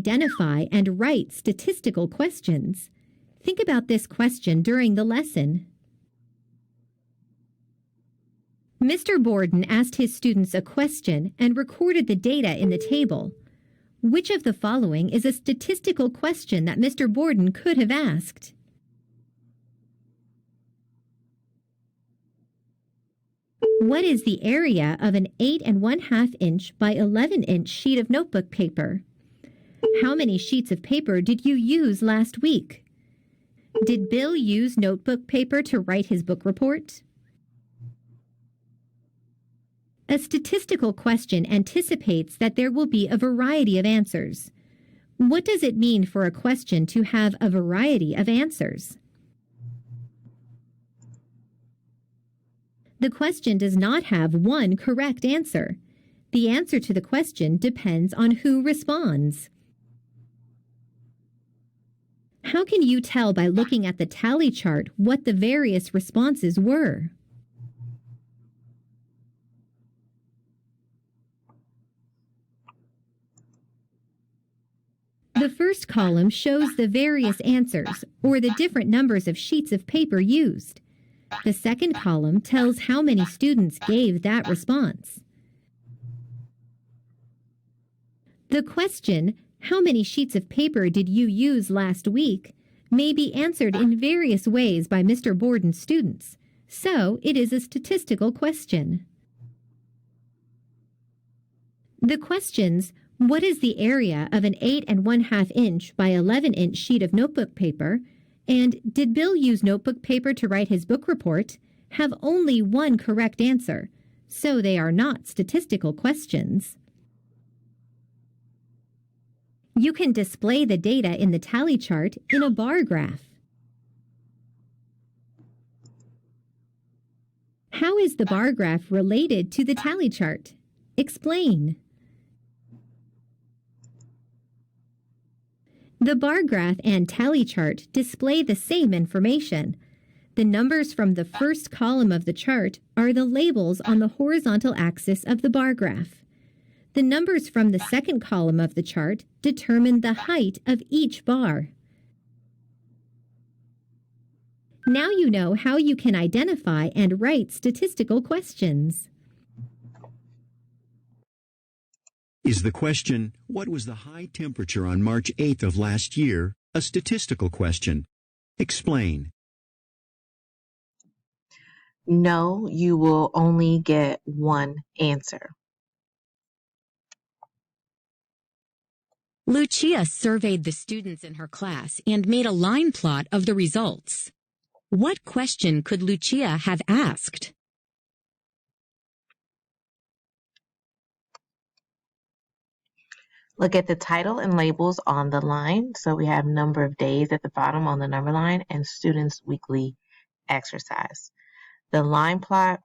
identify and write statistical questions. Think about this question during the lesson. Mr. Borden asked his students a question and recorded the data in the table. Which of the following is a statistical question that Mr. Borden could have asked? What is the area of an 8½ inch by 11 inch sheet of notebook paper? How many sheets of paper did you use last week? Did Bill use notebook paper to write his book report? A statistical question anticipates that there will be a variety of answers. What does it mean for a question to have a variety of answers? The question does not have one correct answer. The answer to the question depends on who responds. How can you tell by looking at the tally chart what the various responses were? The first column shows the various answers, or the different numbers of sheets of paper used. The second column tells how many students gave that response. The question, "How many sheets of paper did you use last week?" may be answered in various ways by Mr. Borden's students, so it is a statistical question. The questions, "What is the area of an 8½ inch by 11 inch sheet of notebook paper?" and "Did Bill use notebook paper to write his book report?" have only one correct answer, so they are not statistical questions. You can display the data in the tally chart in a bar graph. How is the bar graph related to the tally chart? Explain. The bar graph and tally chart display the same information. The numbers from the first column of the chart are the labels on the horizontal axis of the bar graph. The numbers from the second column of the chart determine the height of each bar. Now you know how you can identify and write statistical questions. Is the question, "What was the high temperature on March 8th of last year?" a statistical question? Explain. No, you will only get one answer. Lucia surveyed the students in her class and made a line plot of the results. What question could Lucia have asked? Look at the title and labels on the line. So we have number of days at the bottom on the number line and students' weekly exercise. The line plot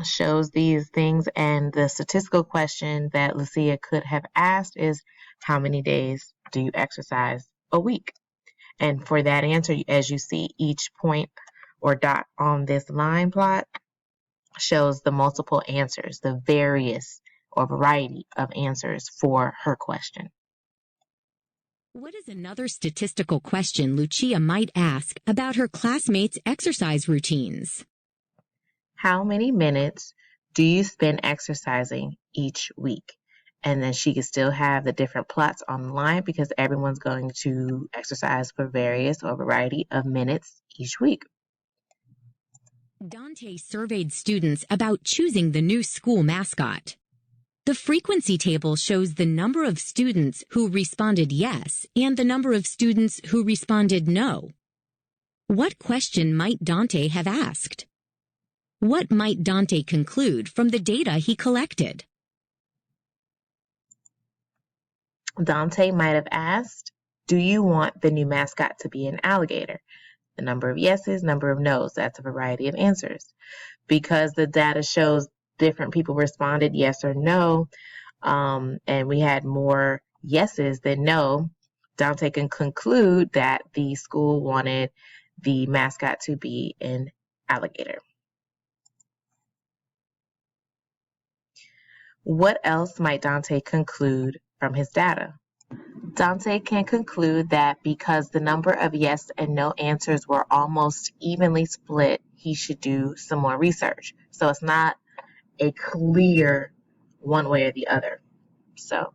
shows these things, and the statistical question that Lucia could have asked is, how many days do you exercise a week? And for that answer, as you see, each point or dot on this line plot shows the multiple answers, the various or variety of answers for her question. What is another statistical question Lucia might ask about her classmates' exercise routines? How many minutes do you spend exercising each week? And then she could still have the different plots on the line because everyone's going to exercise for various or variety of minutes each week. Dante surveyed students about choosing the new school mascot. The frequency table shows the number of students who responded yes and the number of students who responded no. What question might Dante have asked? What might Dante conclude from the data he collected? Dante might have asked, do you want the new mascot to be an alligator? The number of yeses, number of no's, that's a variety of answers. Because the data shows different people responded yes or no, and we had more yeses than no, Dante can conclude that the school wanted the mascot to be an alligator. What else might Dante conclude from his data? Dante can conclude that because the number of yes and no answers were almost evenly split, he should do some more research. So it's not a clear one way or the other. So